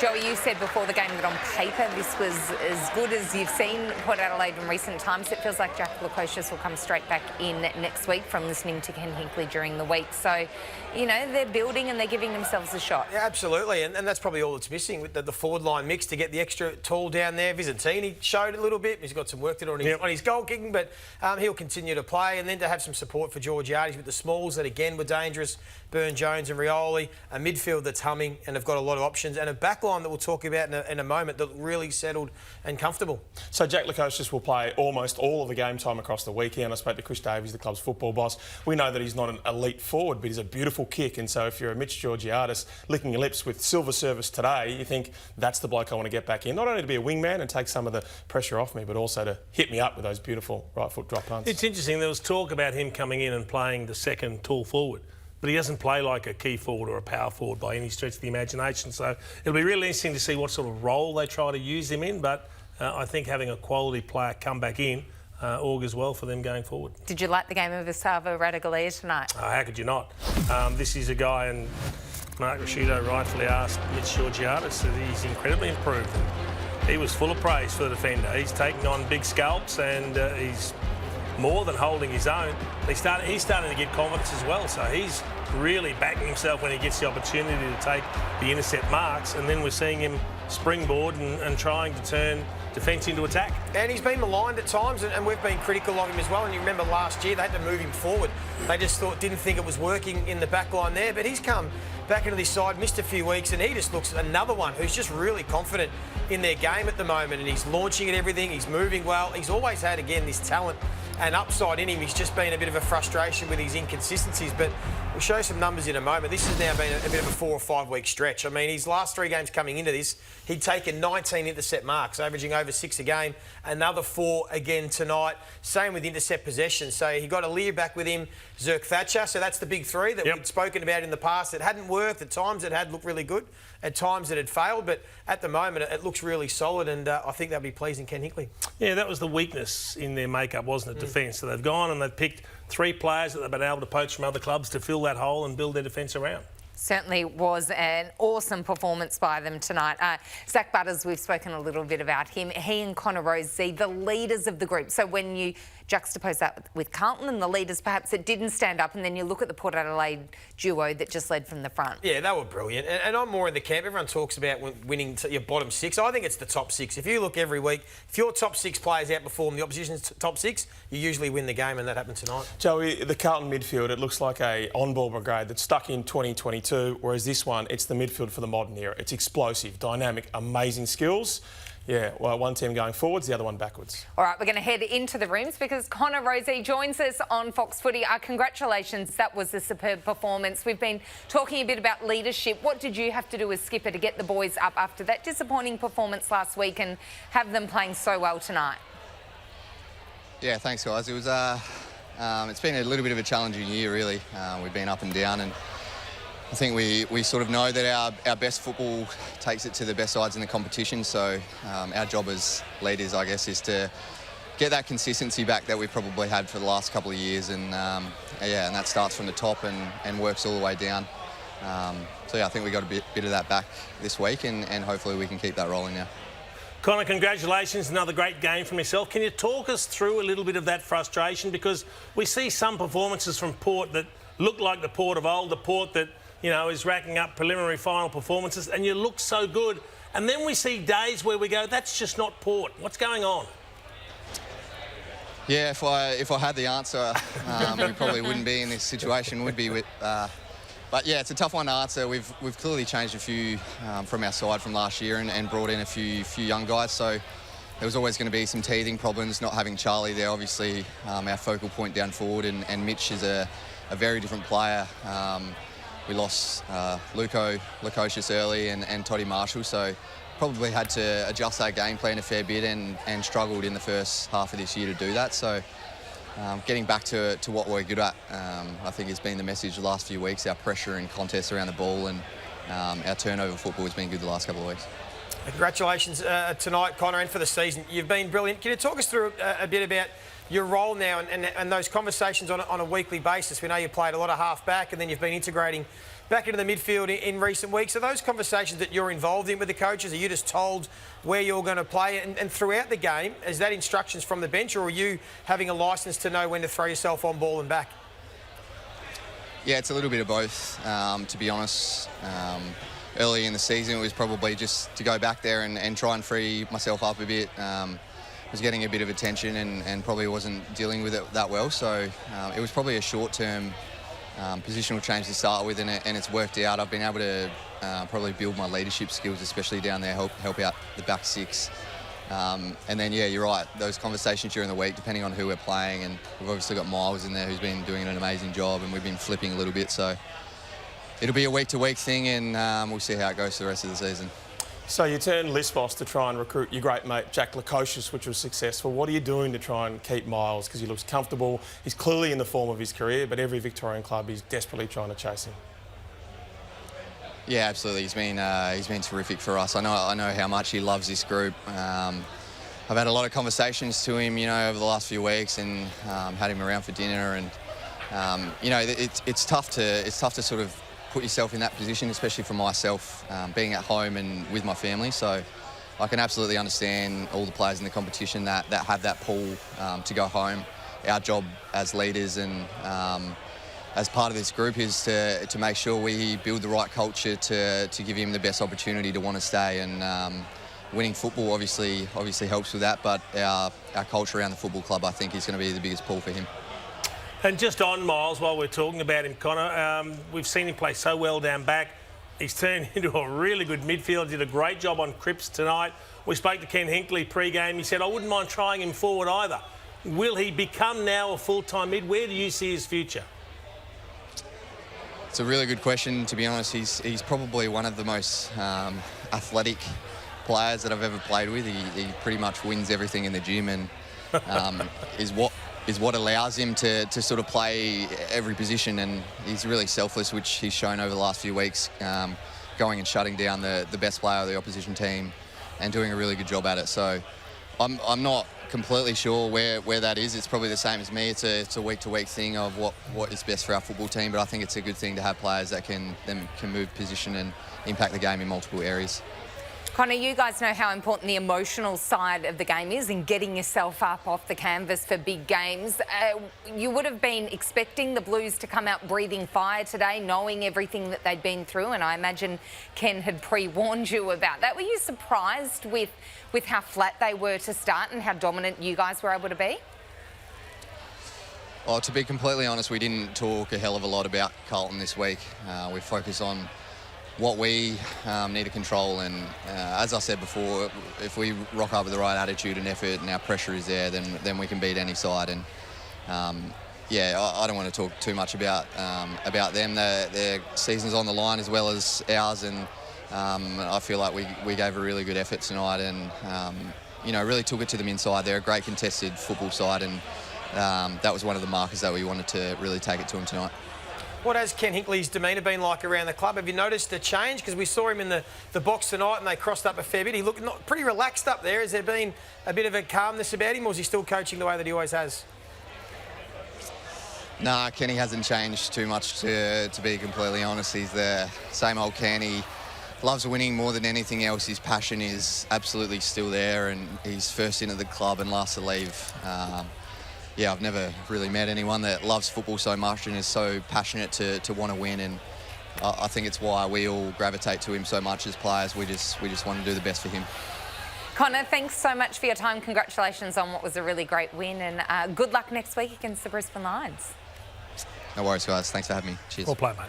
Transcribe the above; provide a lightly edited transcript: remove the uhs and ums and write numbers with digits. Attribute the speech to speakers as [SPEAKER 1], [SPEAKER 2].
[SPEAKER 1] Joey, you said before the game that on paper this was as good as you've seen Port Adelaide in recent times. It feels like Jack Lukosius will come straight back in next week from listening to Ken Hinkley during the week. So, you know, they're building and they're giving themselves a shot.
[SPEAKER 2] Yeah, absolutely, and that's probably all that's missing with the forward line mix to get the extra tall down there. Visentini showed a little bit. He's got some work to do on his goal kicking, but he'll continue to play. And then to have some support for Georgiades with the smalls that, again, were dangerous. Burn Jones and Rioli, a midfield that's humming and have got a lot of options, and a backline that we'll talk about in a moment that look really settled and comfortable.
[SPEAKER 3] So Jack Lukosius will play almost all of the game time across the weekend. I spoke to Chris Davies, the club's football boss. We know that he's not an elite forward, but he's a beautiful kick, and so if you're a Mitch Georgiades licking your lips with silver service today, you think that's the bloke I want to get back in, not only to be a wingman and take some of the pressure off me, but also to hit me up with those beautiful right foot drop punts.
[SPEAKER 4] It's interesting, there was talk about him coming in and playing the second tall forward, but he doesn't play like a key forward or a power forward by any stretch of the imagination. So it'll be really interesting to see what sort of role they try to use him in. But I think having a quality player come back in augurs well for them going forward. Did
[SPEAKER 1] you like the game of Esava Radaglia tonight?
[SPEAKER 4] How could you not? This is a guy, and Mark Rasciuto rightfully asked Mitch Georgiades that he's incredibly improved. He was full of praise for the defender. He's taking on big scalps and he's more than holding his own. He's starting to get confidence as well, so he's really backing himself when he gets the opportunity to take the intercept marks, and then we're seeing him springboard and trying to turn defence into attack.
[SPEAKER 2] And he's been maligned at times, and we've been critical of him as well. And you remember last year they had to move him forward. They just didn't think it was working in the back line there, but he's come back into this side, missed a few weeks, and he just looks another one who's just really confident in their game at the moment, and he's launching at everything, he's moving well. He's always had, again, this talent and upside in him. He's just been a bit of a frustration with his inconsistencies, but we'll show some numbers in a moment. This has now been a bit of a 4 or 5 week stretch. I mean, his last 3 games coming into this, he'd taken 19 intercept marks, averaging over 6 a game, another 4 again tonight. Same with intercept possession. So he got Aaliyah back with him, Zerk Thatcher, so that's the big 3 that we'd spoken about in the past. It hadn't worked. At times it had looked really good, at times it had failed, but at the moment it looks really solid, and I think they'll be pleasing Ken Hinkley.
[SPEAKER 4] Yeah, that was the weakness in their makeup, wasn't it, defence? So they've gone and they've picked 3 players that they've been able to poach from other clubs to fill that hole and build their defence around.
[SPEAKER 1] Certainly was an awesome performance by them tonight. Zach Butters, we've spoken a little bit about him. He and Connor Rozee, the leaders of the group. So when you juxtapose that with Carlton and the leaders perhaps that didn't stand up, and then you look at the Port Adelaide duo that just led from the front.
[SPEAKER 2] Yeah, they were brilliant. And I'm more in the camp. Everyone talks about winning your bottom 6. I think it's the top 6. If you look every week, if your top 6 players outperform the opposition's top 6, you usually win the game, and that happened tonight.
[SPEAKER 3] Joey, the Carlton midfield, it looks like a on-ball brigade that's stuck in 2022, whereas this one, it's the midfield for the modern era. It's explosive, dynamic, amazing skills. Yeah, well, one team going forwards, the other one backwards.
[SPEAKER 1] All right, we're going to head into the rooms because Connor Rozee joins us on Fox Footy. Congratulations, that was a superb performance. We've been talking a bit about leadership. What did you have to do as skipper to get the boys up after that disappointing performance last week and have them playing so well tonight?
[SPEAKER 5] Yeah, thanks, guys. It was it's been a little bit of a challenging year, really. We've been up and down, and I think we sort of know that our best football takes it to the best sides in the competition, so our job as leaders, I guess, is to get that consistency back that we've probably had for the last couple of years, and yeah, and that starts from the top and works all the way down. So yeah, I think we got a bit of that back this week, and hopefully we can keep that rolling now.
[SPEAKER 4] Connor, congratulations, another great game from yourself. Can you talk us through a little bit of that frustration? Because we see some performances from Port that look like the Port of old, the Port that, you know, is racking up preliminary final performances, and you look so good. And then we see days where we go, that's just not Port. What's going on?
[SPEAKER 5] Yeah, if I had the answer, we probably wouldn't be in this situation, would be with. But yeah, it's a tough one to answer. We've clearly changed a few from our side from last year and brought in a few young guys. So there was always going to be some teething problems, not having Charlie there, obviously, our focal point down forward, and Mitch is a very different player. We lost Lukosius early and Toddy Marshall, so probably had to adjust our game plan a fair bit and struggled in the first half of this year to do that. So getting back to what we're good at, I think has been the message the last few weeks. Our pressure and contests around the ball and our turnover football has been good the last couple of weeks.
[SPEAKER 2] Congratulations tonight, Connor, and for the season. You've been brilliant. Can you talk us through a bit about your role now and those conversations on a weekly basis? We know you played a lot of half-back and then you've been integrating back into the midfield in recent weeks. Are those conversations that you're involved in with the coaches? Are you just told where you're going to play? And throughout the game, is that instructions from the bench, or are you having a licence to know when to throw yourself on ball and back?
[SPEAKER 5] Yeah, it's a little bit of both, to be honest. Early in the season, it was probably just to go back there and try and free myself up a bit. Was getting a bit of attention and probably wasn't dealing with it that well. So it was probably a short-term positional change to start with, and it's worked out. I've been able to probably build my leadership skills, especially down there, help out the back six. And then, yeah, you're right, those conversations during the week, depending on who we're playing, and we've obviously got Miles in there who's been doing an amazing job, and we've been flipping a little bit. So it'll be a week-to-week thing, and we'll see how it goes for the rest of the season.
[SPEAKER 3] So you turned Lisbos to try and recruit your great mate Jack Lukosius, which was successful. What are you doing to try and keep Miles? Because he looks comfortable. He's clearly in the form of his career, but every Victorian club is desperately trying to chase him.
[SPEAKER 5] Yeah, absolutely. He's been terrific for us. I know how much he loves this group. I've had a lot of conversations to him, over the last few weeks, and had him around for dinner. And it's tough to sort of put yourself in that position, especially for myself, being at home and with my family. So I can absolutely understand all the players in the competition that have that pull to go home. Our job as leaders and as part of this group is to make sure we build the right culture to give him the best opportunity to want to stay. And winning football obviously helps with that, but our culture around the football club, I think, is going to be the biggest pull for him.
[SPEAKER 4] And just on Miles, while we're talking about him, Connor, we've seen him play so well down back. He's turned into a really good midfielder. Did a great job on Cripps tonight. We spoke to Ken Hinkley pre-game. He said, I wouldn't mind trying him forward either. Will he become now a full-time mid? Where do you see his future?
[SPEAKER 5] It's a really good question, to be honest. He's probably one of the most athletic players that I've ever played with. He pretty much wins everything in the gym, and is what allows him to sort of play every position, and he's really selfless, which he's shown over the last few weeks, going and shutting down the best player of the opposition team and doing a really good job at it. So I'm not completely sure where that is. It's probably the same as me. It's a week-to-week thing of what is best for our football team, but I think it's a good thing to have players that can move position and impact the game in multiple areas.
[SPEAKER 1] Connor, you guys know how important the emotional side of the game is in getting yourself up off the canvas for big games. You would have been expecting the Blues to come out breathing fire today, knowing everything that they'd been through, and I imagine Ken had pre-warned you about that. Were you surprised with how flat they were to start and how dominant you guys were able to be?
[SPEAKER 5] Well, to be completely honest, we didn't talk a hell of a lot about Carlton this week. We focused on what we need to control, and as I said before, if we rock up with the right attitude and effort and our pressure is there, then we can beat any side. And I don't want to talk too much about them. Their season's on the line as well as ours, and I feel like we gave a really good effort tonight, and really took it to them inside. They're a great contested football side, and that was one of the markers that we wanted to really take it to them tonight.
[SPEAKER 2] What has Ken Hinkley's demeanour been like around the club? Have you noticed a change? Because we saw him in the box tonight and they crossed up a fair bit. He looked pretty relaxed up there. Has there been a bit of a calmness about him, or is he still coaching the way that he always has?
[SPEAKER 5] Nah, Kenny hasn't changed too much, to be completely honest. He's the same old Ken. He loves winning more than anything else. His passion is absolutely still there, and he's first into the club and last to leave. I've never really met anyone that loves football so much and is so passionate to want to win, and I think it's why we all gravitate to him so much as players. We just want to do the best for him.
[SPEAKER 1] Connor, thanks so much for your time. Congratulations on what was a really great win, and good luck next week against the Brisbane Lions.
[SPEAKER 5] No worries, guys. Thanks for having me. Cheers.
[SPEAKER 4] Well played, mate.